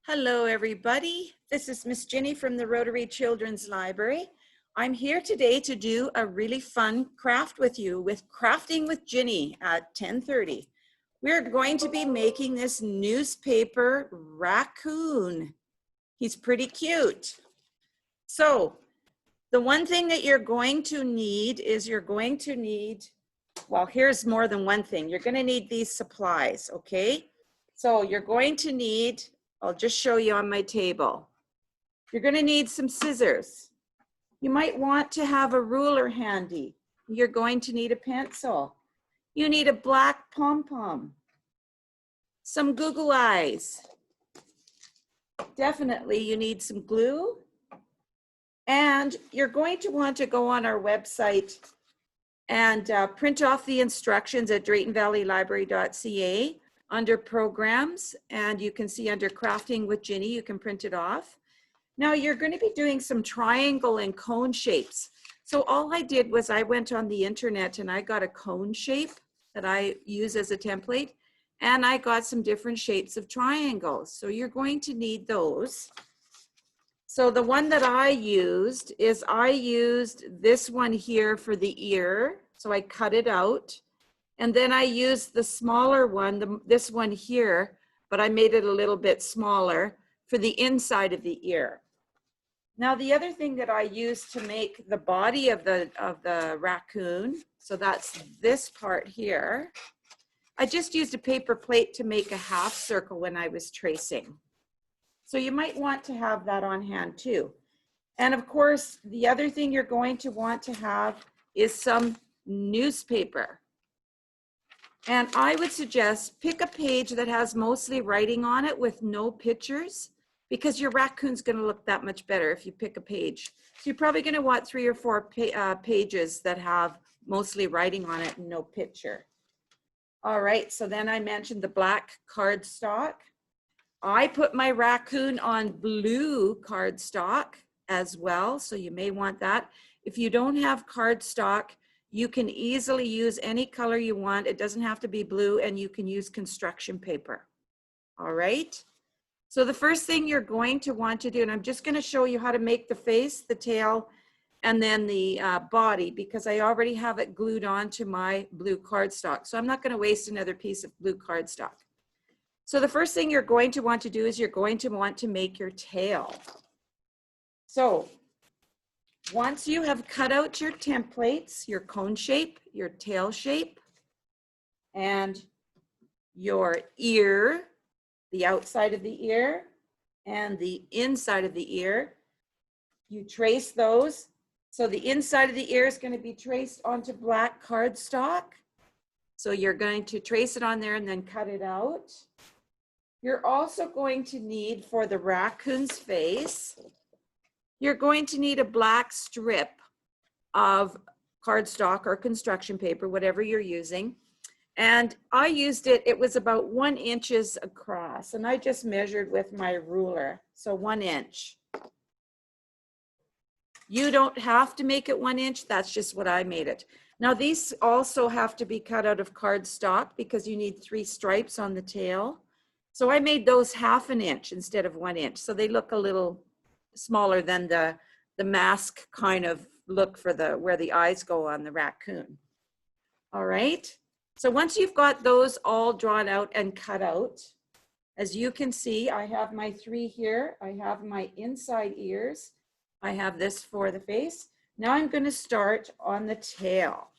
Hello, everybody. This is Miss Ginny from the Rotary Children's Library. I'm here today to do a really fun craft with you with Crafting with Ginny at 10:30. We're going to be making this newspaper raccoon. He's pretty cute. So the one thing that you're going to need is well, here's more than one thing. You're going to need these supplies, okay? So you're going to need, I'll just show you on my table. You're going to need some scissors. You might want to have a ruler handy. You're going to need a pencil. You need a black pom-pom, some Google eyes. Definitely you need some glue. And you're going to want to go on our website and print off the instructions at DVLibrary.ca under programs, and you can see under Crafting with Ginny, you can print it off. Now you're going to be doing some triangle and cone shapes. So all I did was I went on the internet and I got a cone shape that I use as a template, and I got some different shapes of triangles. So you're going to need those. So the one that I used is this one here for the ear. So I cut it out. And then I used the smaller one, this one here, but I made it a little bit smaller for the inside of the ear. Now the other thing that I used to make the body of the raccoon, so that's this part here, I just used a paper plate to make a half circle when I was tracing. So you might want to have that on hand too. And of course, the other thing you're going to want to have is some newspaper. And I would suggest pick a page that has mostly writing on it with no pictures, because your raccoon's going to look that much better if you pick a page. So you're probably going to want 3 or 4 pages that have mostly writing on it and no picture. All right, so then I mentioned the black cardstock. I put my raccoon on blue cardstock as well, so you may want that. If you don't have cardstock, you can easily use any color you want. It doesn't have to be blue, and you can use construction paper. All right. So the first thing you're going to want to do, and I'm just going to show you how to make the face, the tail, and then the body, because I already have it glued onto my blue cardstock. So I'm not going to waste another piece of blue cardstock. So the first thing you're going to want to do is you're going to want to make your tail. So once you have cut out your templates, your cone shape, your tail shape, and your ear, the outside of the ear and the inside of the ear, you trace those. So the inside of the ear is going to be traced onto black cardstock. So you're going to trace it on there and then cut it out. You're also going to need, for the raccoon's face, you're going to need a black strip of cardstock or construction paper, whatever you're using. And I used it was about 1 inch across, and I just measured with my ruler, so 1 inch. You don't have to make it 1 inch, that's just what I made it. Now these also have to be cut out of cardstock because you need 3 stripes on the tail. So I made those 1/2 inch instead of 1 inch. So they look a little smaller than the mask kind of look for where the eyes go on the raccoon. All right. So once you've got those all drawn out and cut out, as you can see, I have my 3 here. I have my inside ears. I have this for the face. Now I'm going to start on the tail.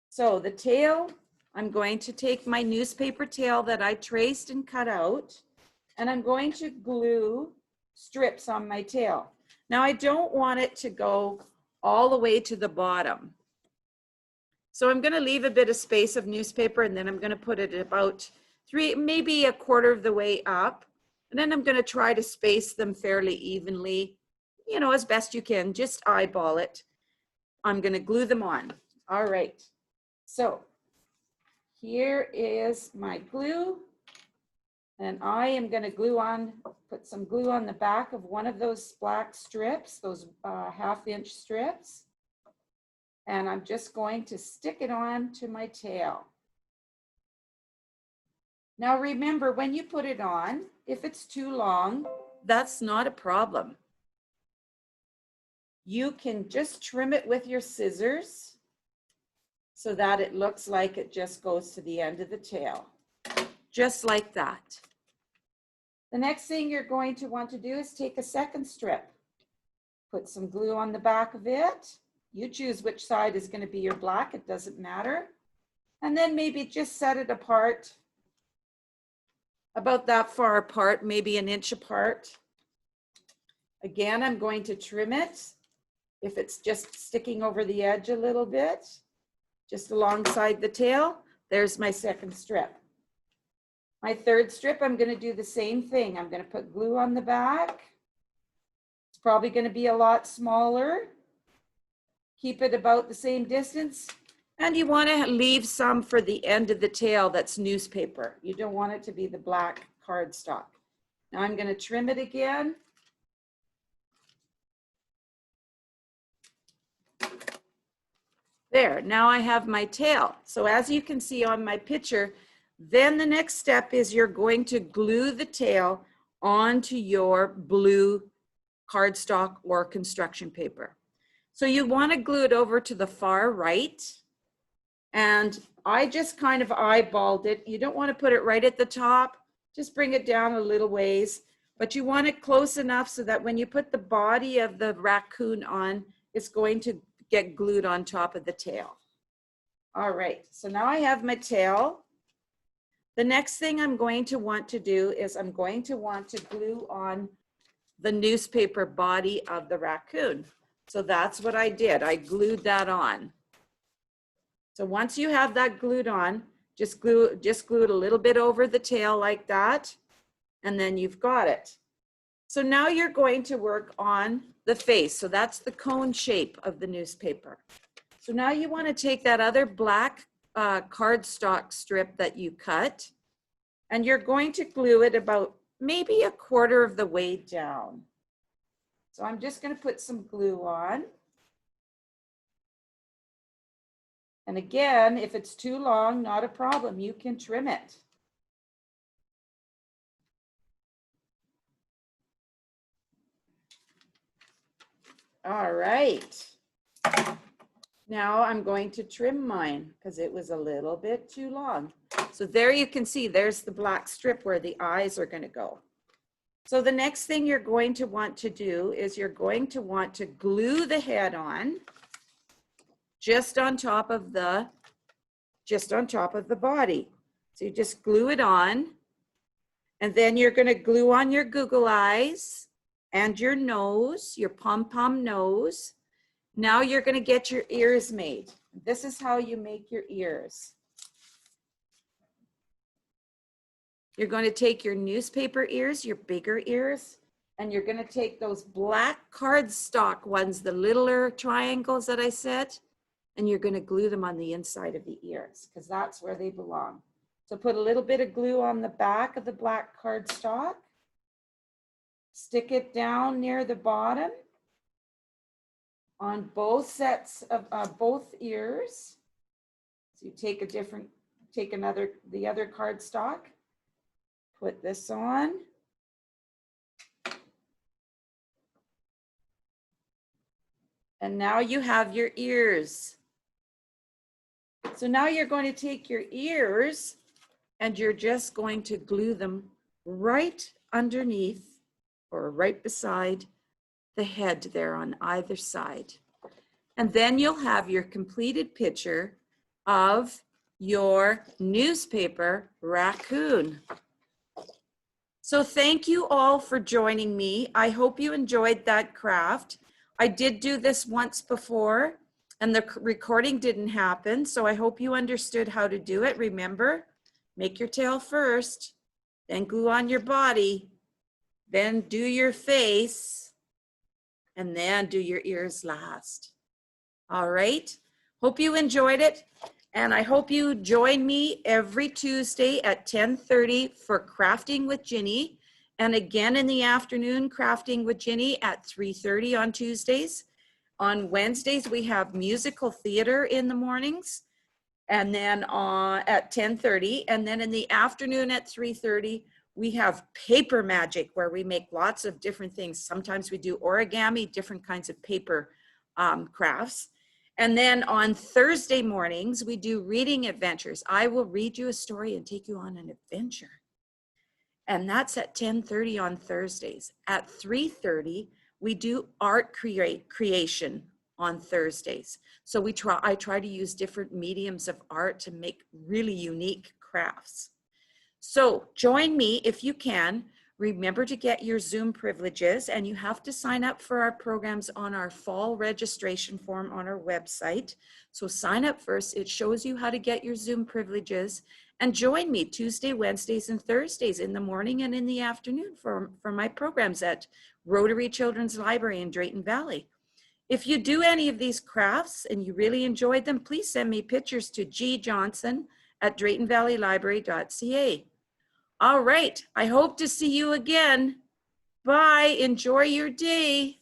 So the tail, I'm going to take my newspaper tail that I traced and cut out, and I'm going to glue strips on my tail. Now I don't want it to go all the way to the bottom. So I'm going to leave a bit of space of newspaper, and then I'm going to put it about 3, maybe 1/4 of the way up. And then I'm going to try to space them fairly evenly, you know, as best you can, just eyeball it. I'm going to glue them on. All right. So here is my glue, and I am going to put some glue on the back of one of those black strips, those 1/2 inch strips. And I'm just going to stick it on to my tail. Now remember, when you put it on, if it's too long, that's not a problem. You can just trim it with your scissors so that it looks like it just goes to the end of the tail, just like that. The next thing you're going to want to do is take a second strip, put some glue on the back of it. You choose which side is going to be your black, it doesn't matter. And then maybe just set it apart, about that far apart, maybe an inch apart. Again, I'm going to trim it. If it's just sticking over the edge a little bit, just alongside the tail, there's my second strip. My third strip, I'm going to do the same thing. I'm going to put glue on the back. It's probably going to be a lot smaller. Keep it about the same distance. And you want to leave some for the end of the tail that's newspaper. You don't want it to be the black cardstock. Now I'm going to trim it again. There, now I have my tail. So as you can see on my picture, then the next step is you're going to glue the tail onto your blue cardstock or construction paper. So you want to glue it over to the far right. And I just kind of eyeballed it. You don't want to put it right at the top. Just bring it down a little ways. But you want it close enough so that when you put the body of the raccoon on, it's going to get glued on top of the tail. All right, so now I have my tail. The next thing I'm going to want to do is I'm going to want to glue on the newspaper body of the raccoon. So that's what I did. I glued that on. So once you have that glued on, just glue it a little bit over the tail like that, and then you've got it. So now you're going to work on the face. So that's the cone shape of the newspaper. So now you want to take that other black cardstock strip that you cut, and you're going to glue it about maybe a quarter of the way down. So I'm just going to put some glue on. And again, if it's too long, not a problem. You can trim it. All right. Now I'm going to trim mine because it was a little bit too long. So there you can see, there's the black strip where the eyes are going to go. So the next thing you're going to want to do is you're going to want to glue the head on just on top of the body. So you just glue it on, and then you're going to glue on your Google eyes and your nose, your pom-pom nose. Now you're going to get your ears made. This is how you make your ears. You're going to take your newspaper ears, your bigger ears, and you're going to take those black cardstock ones, the littler triangles that I said, and you're going to glue them on the inside of the ears because that's where they belong. So put a little bit of glue on the back of the black cardstock. Stick it down near the bottom on both sets of both ears. So you take the other cardstock, put this on. And now you have your ears. So now you're going to take your ears and you're just going to glue them right underneath or right beside the head there on either side. And then you'll have your completed picture of your newspaper raccoon. So thank you all for joining me. I hope you enjoyed that craft. I did do this once before and the recording didn't happen, so I hope you understood how to do it. Remember, make your tail first, then glue on your body, then do your face, and then do your ears last. All right, hope you enjoyed it, and I hope you join me every Tuesday at 10:30 for Crafting with Ginny, and again in the afternoon, Crafting with Ginny at 3:30 on Tuesdays. On Wednesdays, we have musical theater in the mornings, and then at 10:30, and then in the afternoon at 3:30, we have paper magic, where we make lots of different things. Sometimes we do origami, different kinds of paper crafts. And then on Thursday mornings, we do reading adventures. I will read you a story and take you on an adventure. And that's at 10:30 on Thursdays. At 3:30, we do art creation on Thursdays. So I try to use different mediums of art to make really unique crafts. So join me if you can. Remember to get your Zoom privileges, and you have to sign up for our programs on our fall registration form on our website. So sign up first. It shows you how to get your Zoom privileges, and join me Tuesday, Wednesdays, and Thursdays in the morning and in the afternoon for my programs at Rotary Children's Library in Drayton Valley. If you do any of these crafts and you really enjoyed them, please send me pictures to gjohnson@draytonvalleylibrary.ca. All right, I hope to see you again. Bye, enjoy your day.